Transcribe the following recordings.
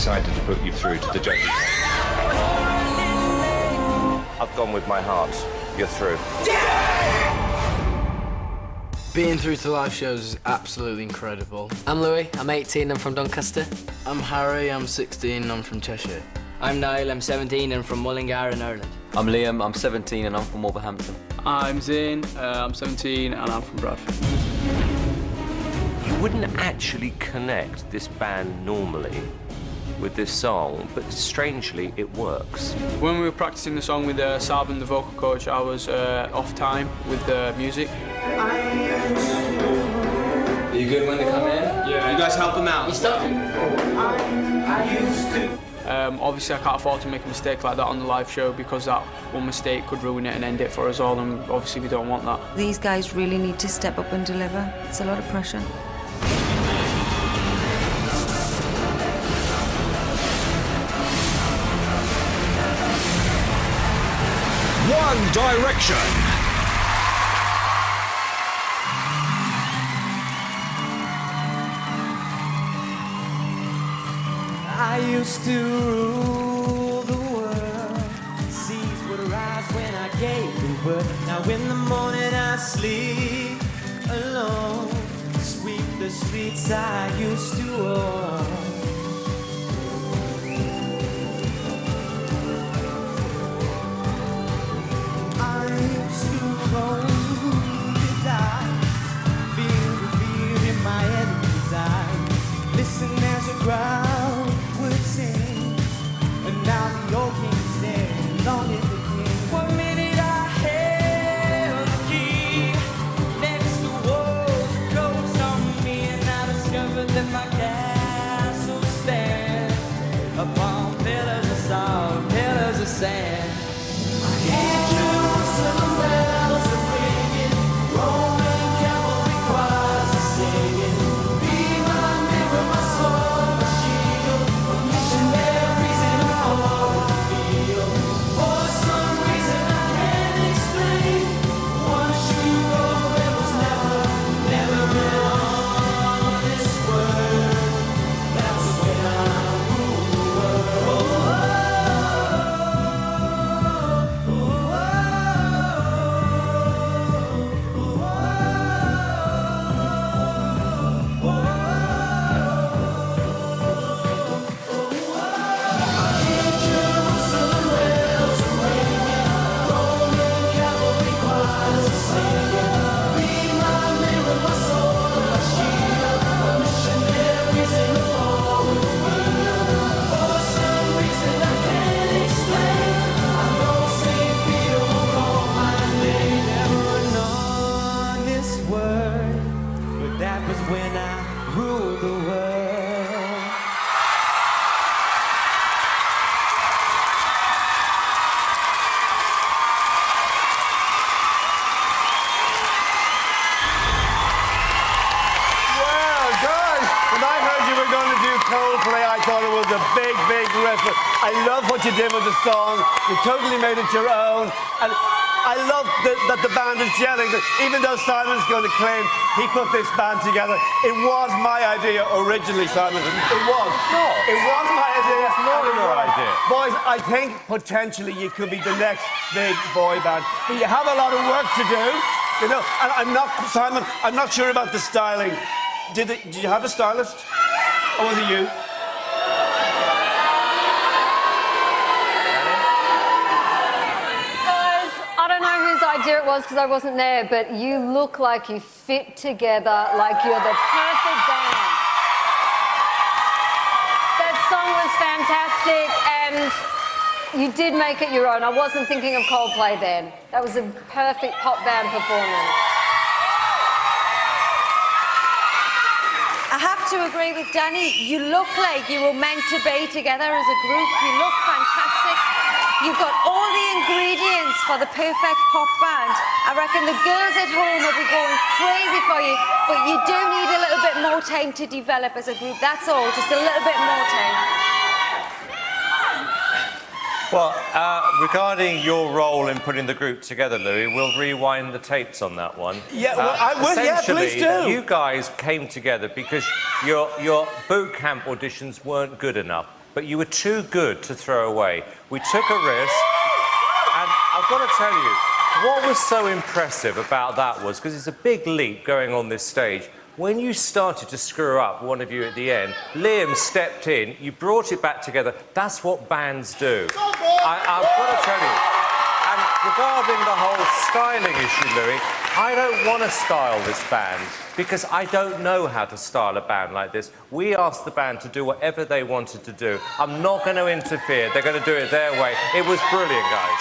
decided to put you through to the judges? I've gone with my heart. You're through. Being through to live shows is absolutely incredible. I'm Louis, I'm 18, I'm from Doncaster. I'm Harry, I'm 16, I'm from Cheshire. I'm Niall, I'm 17 and from Mullingar in Ireland. I'm Liam, I'm 17 and I'm from Wolverhampton. I'm Zane, I'm 17 and I'm from Bradford. You wouldn't actually connect this band normally with this song, but strangely it works. When we were practicing the song with Sabin, the vocal coach, I was off time with the music. Are you good when they come in? Yeah. You guys help them out? You stop? Obviously I can't afford to make a mistake like that on the live show because that one mistake could ruin it and end it for us all, and obviously we don't want that. These guys really need to step up and deliver. It's a lot of pressure. One Direction. I used to rule the world. Seas would rise when I gave the word. Now in the morning I sleep alone. Sweep the streets I used to own. I used to roll the dice, feel the fear in my enemy's eyes. Listen as a crowd would sing, and now the old king's there, long as the king. One minute I held the key, next the walls closed on me, and I discovered that my castle stands upon pillars of salt, pillars of sand. I hear Jerusalem bells are ringing, Roman cavalry choirs are singing. Be my mirror, my sword, my shield, a missionaries in a foreign field. For some reason I can't explain, one true road was never an honest word. That was when I ruled the world. That was when I ruled the world. Well, guys, when I heard you were going to do Coldplay, I thought it was a big, big reference. I love what you did with the song. You totally made it your own. And I love that the band is gelling. Even though Simon's going to claim he put this band together, it was my idea originally, Simon. It was. No. It was my idea. It's not your idea. Boys, I think potentially you could be the next big boy band. But you have a lot of work to do. You know, and I'm not, Simon, I'm not sure about the styling. Did you have a stylist? Or was it you? I don't know whose idea it was because I wasn't there, but you look like you fit together, like you're the perfect band. That song was fantastic, and you did make it your own. I wasn't thinking of Coldplay then. That was a perfect pop band performance. I have to agree with Danny. You look like you were meant to be together as a group. You look fantastic. You've got all the ingredients for the perfect pop band. I reckon the girls at home will be going crazy for you, but you do need a little bit more time to develop as a group. That's all, just a little bit more time. Well, regarding your role in putting the group together, Louis, we'll rewind the tapes on that one. Yeah, well, I will. Yeah, please do. You guys came together because your boot camp auditions weren't good enough. but you were too good to throw away. We took a risk, and I've got to tell you, what was so impressive about that was, because it's a big leap going on this stage, when you started to screw up, one of you at the end, Liam stepped in, you brought it back together. That's what bands do. I've got to tell you. And regarding the whole styling issue, Louis, I don't want to style this band because I don't know how to style a band like this. We asked the band to do whatever they wanted to do. I'm not going to interfere. They're going to do it their way. It was brilliant, guys.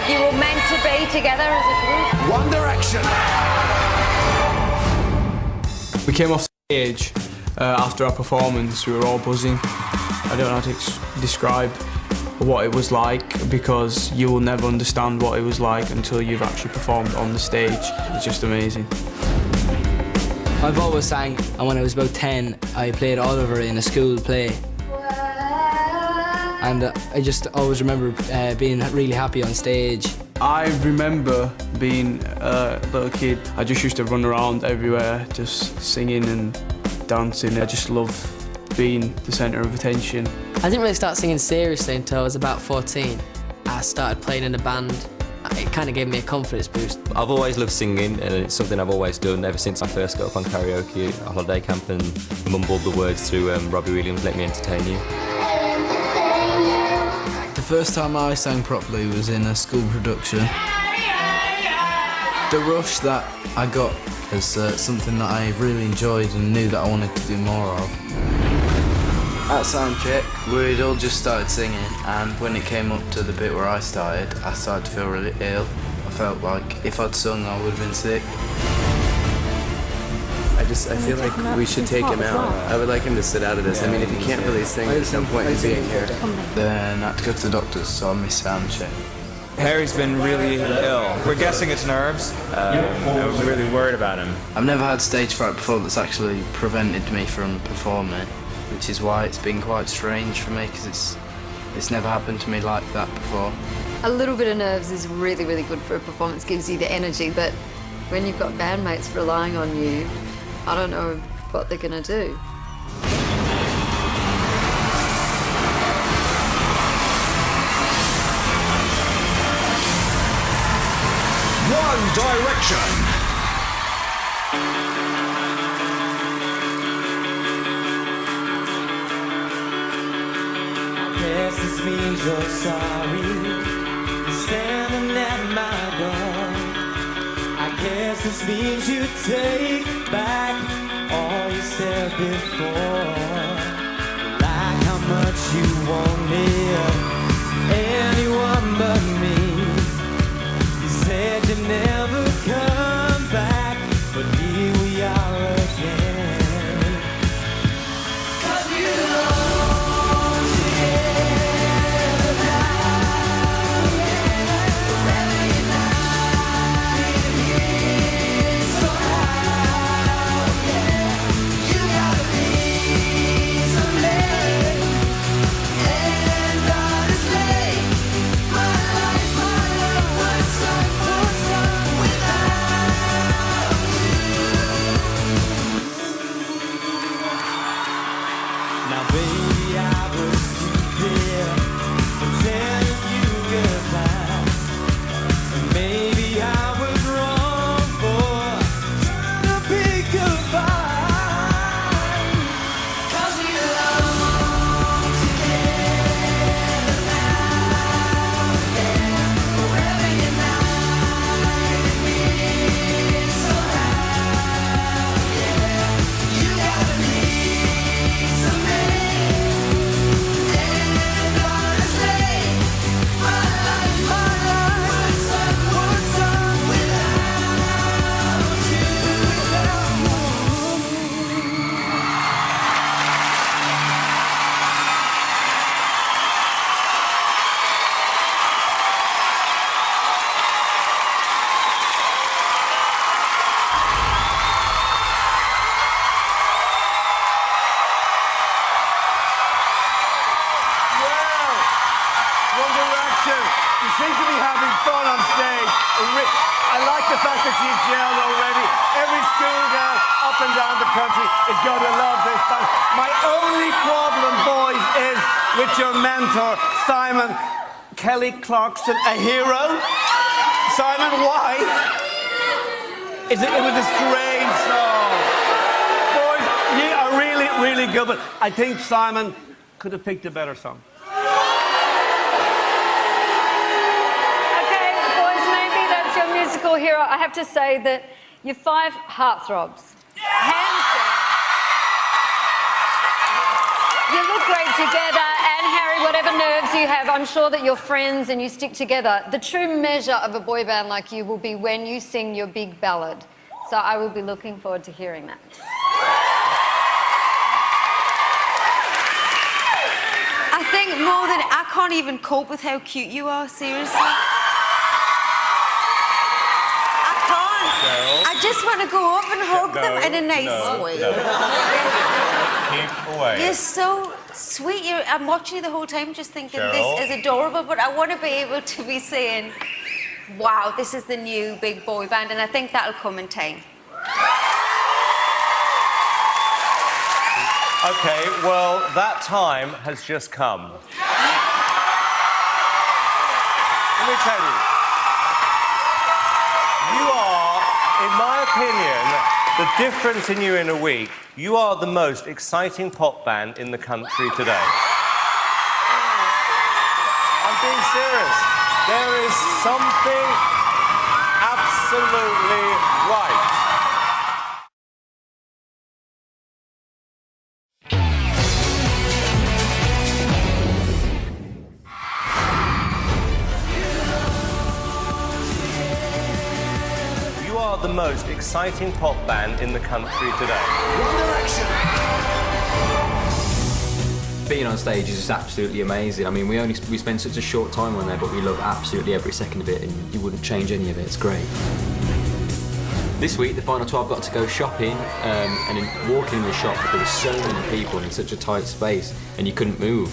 You were meant to be together as a group. One Direction. We came off stage after our performance. We were all buzzing. I don't know how to describe what it was like because you will never understand what it was like until you've actually performed on the stage. It's just amazing. I've always sang, and when I was about 10, I played Oliver in a school play. And I just always remember being really happy on stage. I remember being a little kid. I just used to run around everywhere, just singing and dancing. I just loved being the centre of attention. I didn't really start singing seriously until I was about 14. I started playing in a band. It kind of gave me a confidence boost. I've always loved singing, and it's something I've always done ever since I first got up on karaoke at a holiday camp and mumbled the words through Robbie Williams' Let Me Entertain You. The first time I sang properly was in a school production. The rush that I got was something that I really enjoyed and knew that I wanted to do more of. At soundcheck, we'd all just started singing, and when it came up to the bit where I started to feel really ill. I felt like if I'd sung, I would have been sick. I feel like we should take him out. I would like him to sit out of this. I mean, if he can't really sing, there's no point in being here. Then I had to go to the doctors, so I missed soundcheck. Harry's been really ill. We're guessing it's nerves. We're really worried about him. I've never had stage fright before that's actually prevented me from performing, which is why it's been quite strange for me, because it's never happened to me like that before. A little bit of nerves is really, really good for a performance, gives you the energy, but when you've got bandmates relying on you, I don't know what they're going to do. One Direction. I guess this means you're sorry. You're standing at my door. I guess this means you take back all you said before. Like how much you wanted anyone but me. You said you'd never come back, but here we are again. 'Cause you belong together now, forever united here somehow, yeah. You gotta be someday, and honestly, my life, my love would suck without you. Now, baby, I was stupid for telling you goodbye, and maybe I was wrong for trying to be goodbye. 'Cause we belong together now, yeah, forever united here somehow, yeah. You gotta be someday, You seem to be having fun on stage. I like the fact that you've gelled already. Every schoolgirl up and down the country is going to love this band. My only problem, boys, is with your mentor, Simon Kelly Clarkson, a hero. Simon, why? It was a strange song. Boys, you are really, really good, but I think Simon could have picked a better song. Okay, boys, maybe that's your musical hero. I have to say that you're 5 heartthrobs. Hands down. You look great together, and Harry, whatever nerves you have, I'm sure that you're friends and you stick together. The true measure of a boy band like you will be when you sing your big ballad. So I will be looking forward to hearing that. I think more than... I can't even cope with how cute you are, seriously. I can't. I just want to go up and hug them in a nice way. Keep away. You're so sweet. I'm watching you the whole time just thinking this is adorable, but I want to be able to be saying, wow, this is the new big boy band, and I think that'll come in time. Okay, well, that time has just come. Let me tell you, you are, in my opinion, the difference in you in a week, you are the most exciting pop band in the country today. I'm being serious. There is something absolutely right. You are the most exciting pop band in the country today. One Direction. Being on stage is just absolutely amazing. I mean, we spend such a short time on there, but we love absolutely every second of it, and you wouldn't change any of it. It's great. This week, the final 12 got to go shopping, and walking in the shop, there were so many people in such a tight space, and you couldn't move.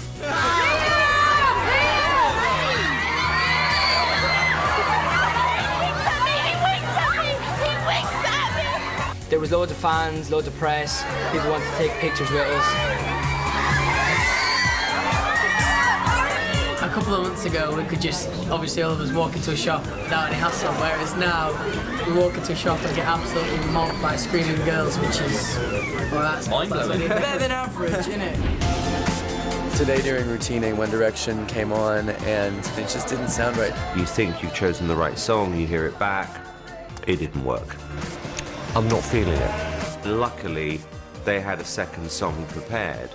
There was loads of fans, loads of press, people wanted to take pictures with us. A couple of months ago, we could just, obviously all of us walk into a shop without any hassle, whereas now, we walk into a shop and get absolutely mocked by screaming girls, which is, well, that's mind-blowing. Better than average, isn't it? Today during routining, One Direction came on and it just didn't sound right. You think you've chosen the right song, you hear it back, it didn't work. I'm not feeling it. Luckily, they had a second song prepared.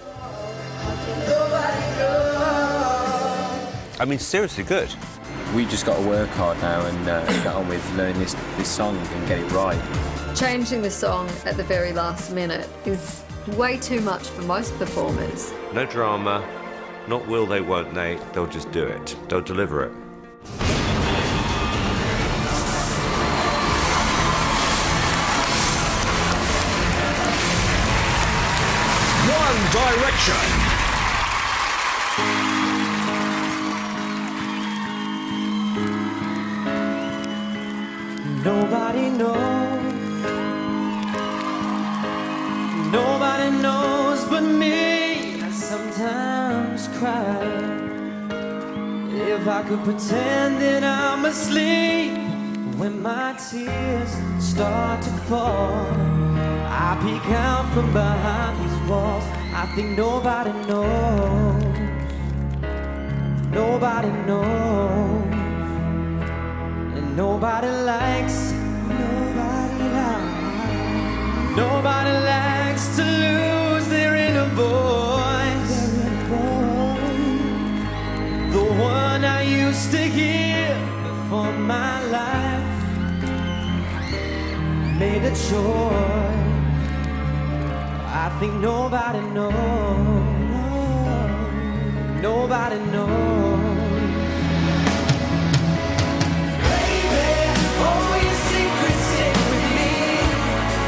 I mean, seriously good. We just got to work hard now and get on with learning this song and get it right. Changing the song at the very last minute is way too much for most performers. No drama, not will they, won't they, they'll just do it. They'll deliver it. One Direction. Nobody knows. Nobody knows but me. I sometimes cry. If I could pretend that I'm asleep, when my tears start to fall, I peek out from behind these walls. I think nobody knows. Nobody knows. And nobody likes. Nobody likes to lose their inner voice. The one I used to hear before my life made a choice. I think nobody knows. Nobody knows. Baby, all your secrets sit with me.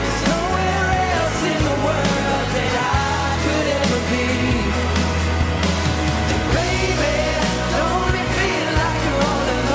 There's nowhere else in the world that I could ever be. And baby, don't it feel like you're all alone?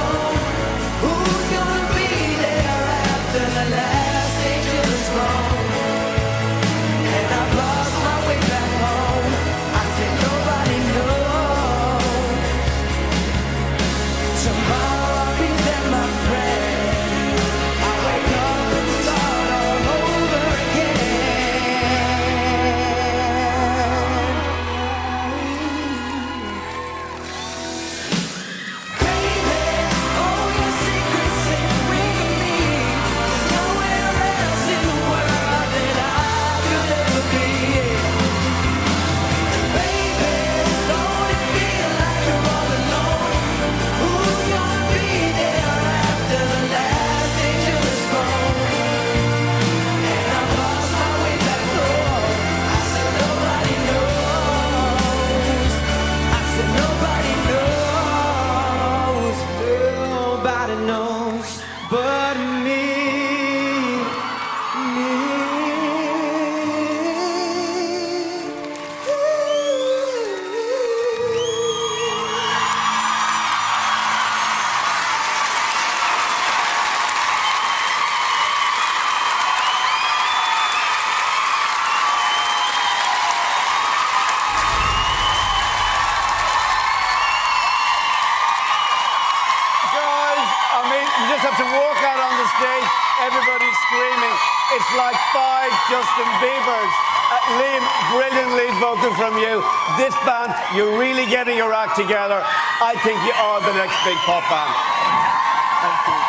boys have to walk out on the stage, everybody's screaming. It's like 5 Justin Biebers. Liam, brilliant lead vocal from you. This band, you're really getting your act together. I think you are the next big pop band. Thank you.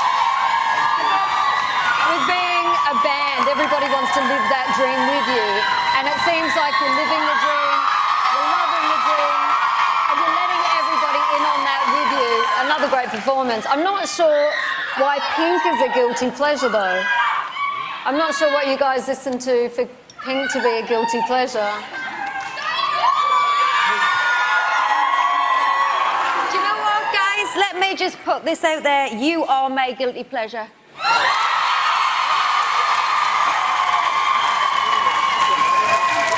With being a band, everybody wants to live that dream with you. And it seems like you're living the dream, you're loving the dream, and you're letting everybody in on that with you. Another great performance. I'm not sure why Pink is a guilty pleasure, though. I'm not sure what you guys listen to for Pink to be a guilty pleasure. Do you know what, guys? Let me just put this out there. You are my guilty pleasure.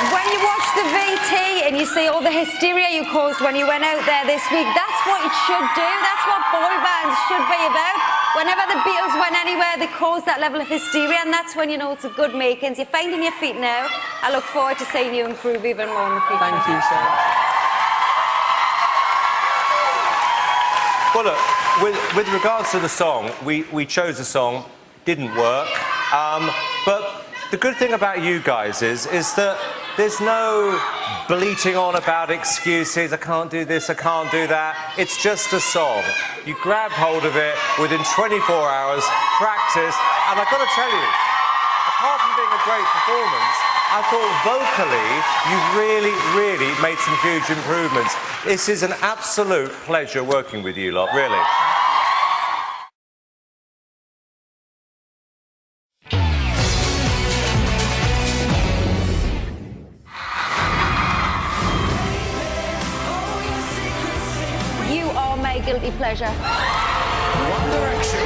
When you watch the VT and you see all the hysteria you caused when you went out there this week, that's what it should do. That's what boy bands should be about. Whenever the Beatles went anywhere, they caused that level of hysteria, and that's when you know it's a good makings. You're finding your feet now. I look forward to seeing you improve even more in the future. Thank you so much. Well, look, with regards to the song, we chose a song, didn't work, but the good thing about you guys is that there's no bleating on about excuses, I can't do this, I can't do that. It's just a song. You grab hold of it within 24 hours, practice, and I've got to tell you, apart from being a great performance, I thought vocally you really made some huge improvements. This is an absolute pleasure working with you lot, really. You are my guilty pleasure. One Direction.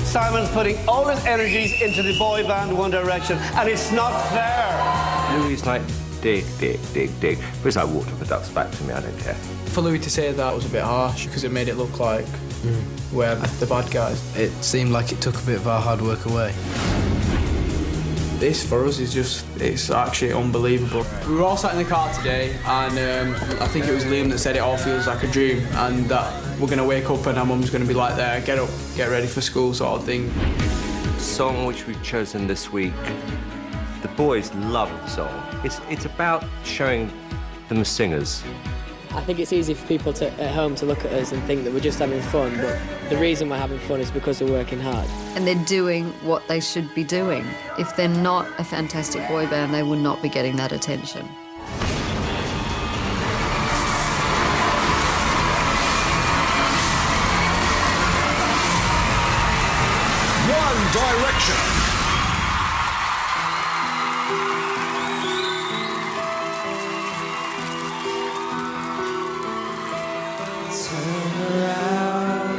Simon's putting all his energies into the boy band One Direction, and it's not fair. Louis like, dig. But it's like water for ducks back to me, I don't care. For Louis to say that was a bit harsh because it made it look like we're the bad guys. It seemed like it took a bit of our hard work away. This for us is just, it's actually unbelievable. We were all sat in the car today and I think it was Liam that said it all feels like a dream and that we're going to wake up and our mum's going to be like there, get up, get ready for school sort of thing. The song which we've chosen this week, the boys love the song. It's about showing them as singers. I think it's easy for people at home to look at us and think that we're just having fun, but the reason we're having fun is because we're working hard. And they're doing what they should be doing. If they're not a fantastic boy band, they will not be getting that attention. One Direction.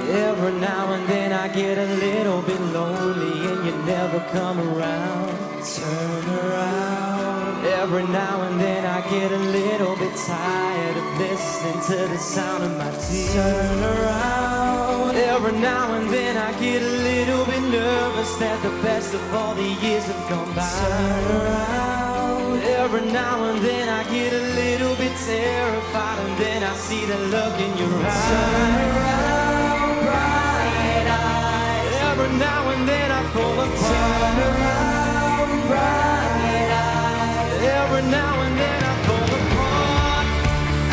Every now and then I get a little bit lonely and you never come around. Turn around. Every now and then I get a little bit tired of listening to the sound of my tears. Turn around. Every now and then I get a little bit nervous that the best of all the years have gone by. Turn around. Every now and then I get a little bit terrified and then I see the look in your eyes. Turn around, bright eyes. Every now and then I fall apart. Turn around, bright eyes. Every now and then I fall apart.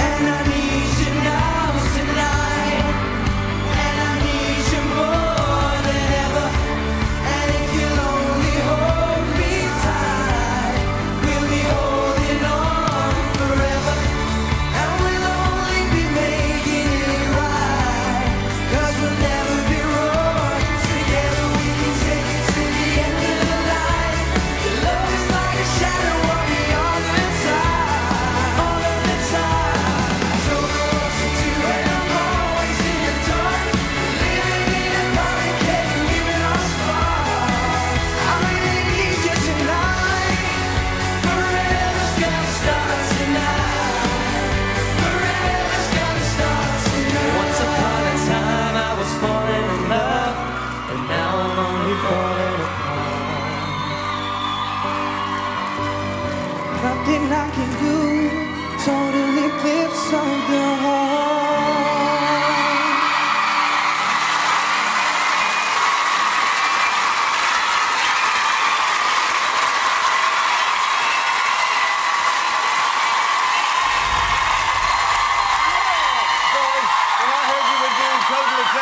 And I need you now tonight. And I need you more than ever. And if you'll only hold me tight, we'll be holding on forever. And we'll only be making it right. 'Cause we'll never be wrong. Together we can take it to the end of the night. Your love is like a shadow on me all the time. All of the time. I don't know what to do and I'm always in the dark. Living in a body cave, giving us spark. I really need you tonight. Forever's gonna start tonight. Forever's gonna start tonight. Once upon a time I was falling in love, and now I'm only falling apart. Nothing I can do, total eclipse of the heart.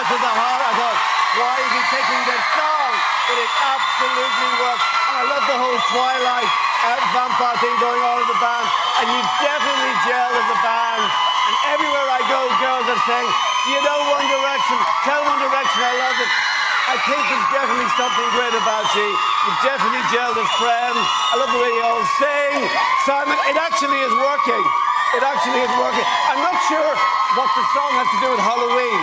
to the heart. I thought, why is he taking this song? But it absolutely worked. And I love the whole Twilight vampire thing going on in the band. And you've definitely gelled as a band. And everywhere I go, girls are saying, do you know One Direction? Tell One Direction I love it. I think there's definitely something great about you. You've definitely gelled as friends. I love the way you all sing. Simon, it actually is working. It actually is working. I'm not sure what the song has to do with Halloween.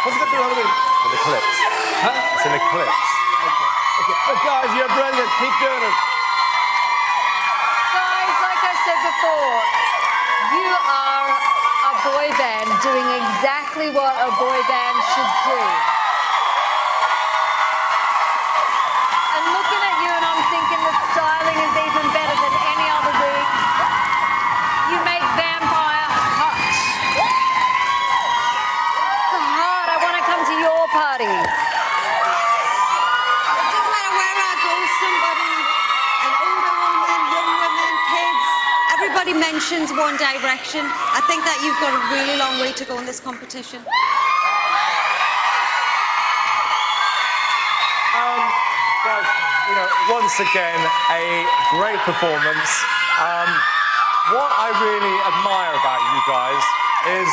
What's it got to do with Halloween? It's an eclipse. Huh? It's an eclipse. Okay. But guys, you're brilliant. Keep doing it. Guys, like I said before, you are a boy band doing exactly what a boy band should do. And looking at you and I'm thinking the styling is even better than any other week. You make Vampire hot. The heart, I want to come to your party. It doesn't matter where I go, somebody, an older woman, young women, kids, everybody mentions One Direction. I think that you've got a really long way to go in this competition. Guys, you know, once again, a great performance. What I really admire about you guys is,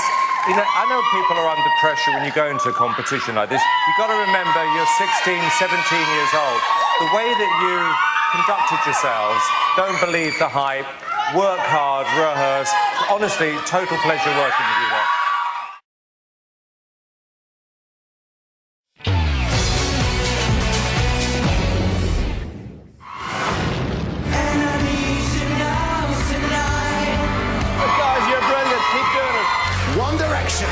you know, I know people are under pressure when you go into a competition like this. You've got to remember you're 16, 17 years old. The way that you conducted yourselves, don't believe the hype, work hard, rehearse. Honestly, total pleasure working with you there. One Direction.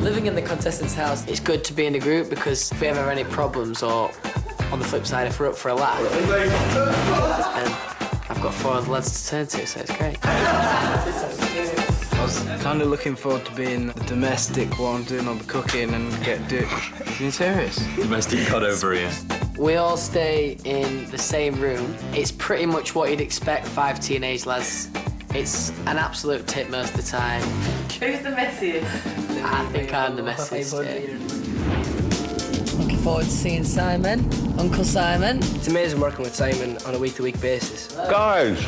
Living in the contestants' house, it's good to be in a group because if we ever have any problems or, on the flip side, if we're up for a laugh, and I've got 4 other lads to turn to, so it's great. I was kind of looking forward to being the domestic one, doing all the cooking and being serious. Domestic cut over here. We all stay in the same room. It's pretty much what you'd expect 5 teenage lads. It's an absolute tip most of the time. Who's the messiest? I think I'm the messiest, yeah. Looking forward to seeing Simon, Uncle Simon. It's amazing working with Simon on a week-to-week basis. Guys,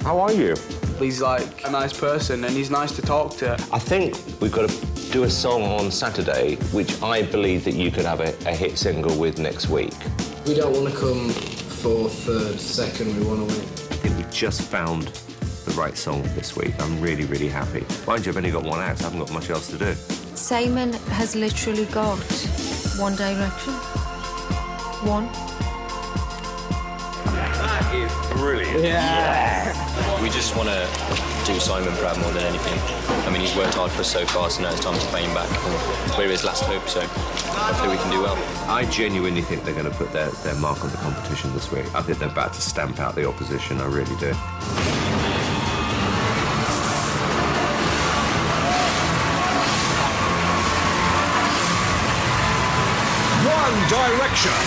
how are you? He's like a nice person and he's nice to talk to. I think we've got to do a song on Saturday, which I believe that you could have a hit single with next week. We don't want to come 4th, 3rd, 2nd, we want to win. I think we just found the right song this week. I'm really, really happy. Mind you, I've only got one out, so I haven't got much else to do. Simon has literally got One Direction. One. That is brilliant. Yeah. We just want to do Simon proud more than anything. I mean, he's worked hard for us so far, so now it's time to pay him back. And we're his last hope, so hopefully we can do well. I genuinely think they're going to put their mark on the competition this week. I think they're about to stamp out the opposition, I really do. One Direction.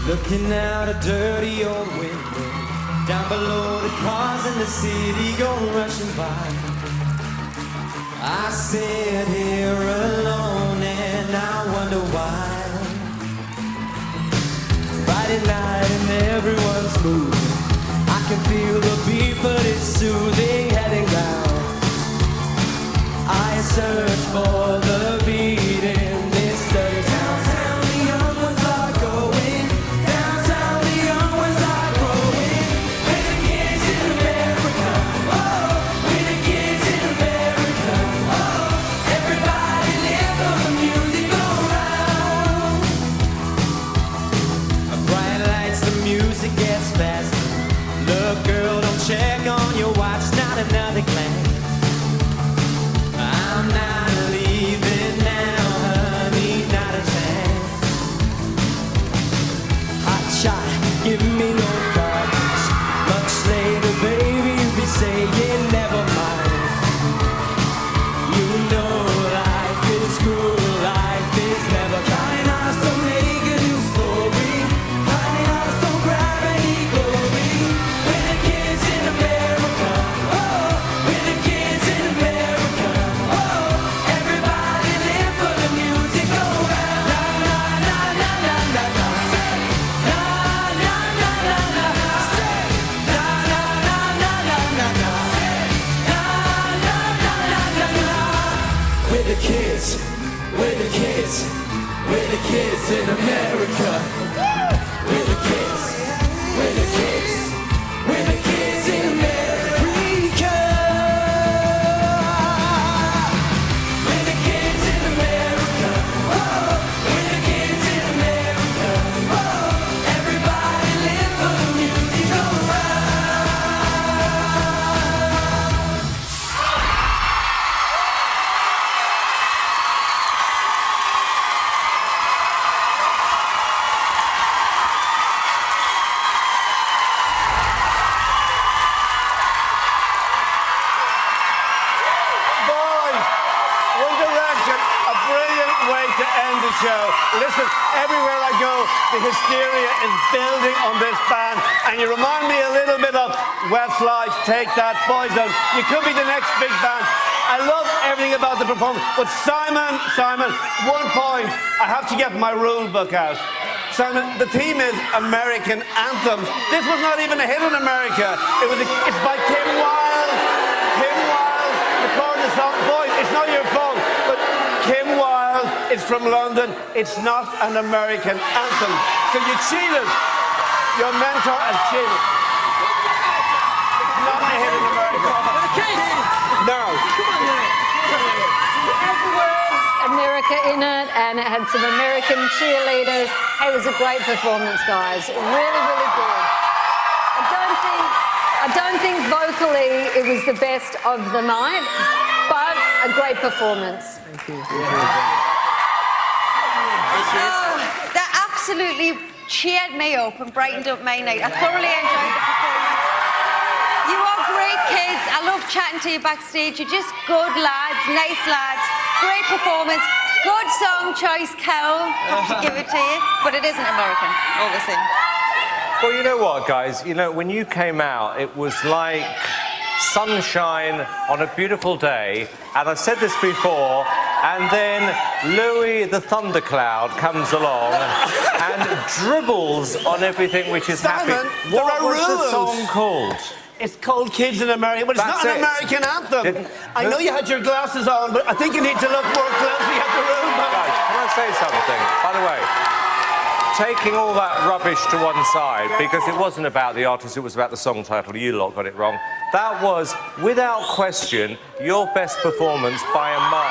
Looking out a dirty old window, down below the cars in the city go rushing by. I sit here alone and I wonder why. Friday night and everyone's moving. I can feel the beat but it's soothing, heading down. I search for the beat in this dirty town. The young ones are going. Downtown, the young ones are growing. We're the kids in America. Oh, we're the kids in America. Oh, everybody let the music go round. Bright lights, the music gets faster. Look, girl, don't check on your watch. Not another glance. I'm not leaving. kids, we're the kids, we're the kids in America. We're the kids, we're the kids, we're the kids in America. We're the kids in America. Oh, we're the kids in America. Oh, everybody live for the music around. Boys, One Direction, a brilliant way to end the show. Listen, everywhere I go, the hysteria is building on this band, and you remind me a little bit of Westlife, Take That, Boyzone. You could be the next big band. I love everything about the performance, but Simon, 1 point. I have to get my rule book out. Simon, the theme is American anthems. This was not even a hit in America. It's by Kim Wilde. Kim Wilde recorded the song. Boy, it's not your fault, but Kim Wilde is from London. It's not an American anthem. So you cheated. Your mentor has cheated. It's not a hit in America. No. America in it, and it had some American cheerleaders. It was a great performance, guys. Really, really good. I don't think vocally it was the best of the night, but a great performance. Thank you. That absolutely cheered me up and brightened up my night. I thoroughly enjoyed the performance. You are great kids. I love chatting to you backstage. You're just good lads, nice lads. Great performance. Good song choice, Kel. Have to give it to you. But it isn't American, all the same. Well, you know what, guys? You know, when you came out, it was like sunshine on a beautiful day. And I've said this before, and then Louis the Thundercloud comes along and dribbles on everything which is Simon, happy. there What are was the rules. song called? It's called Kids in America, but it's That's not an it. American anthem. I know you had your glasses on, but I think you need to look more closely at the room. Guys, can I say something? By the way, taking all that rubbish to one side, because it wasn't about the artist, it was about the song title. You lot got it wrong. That was, without question, your best performance by a mile.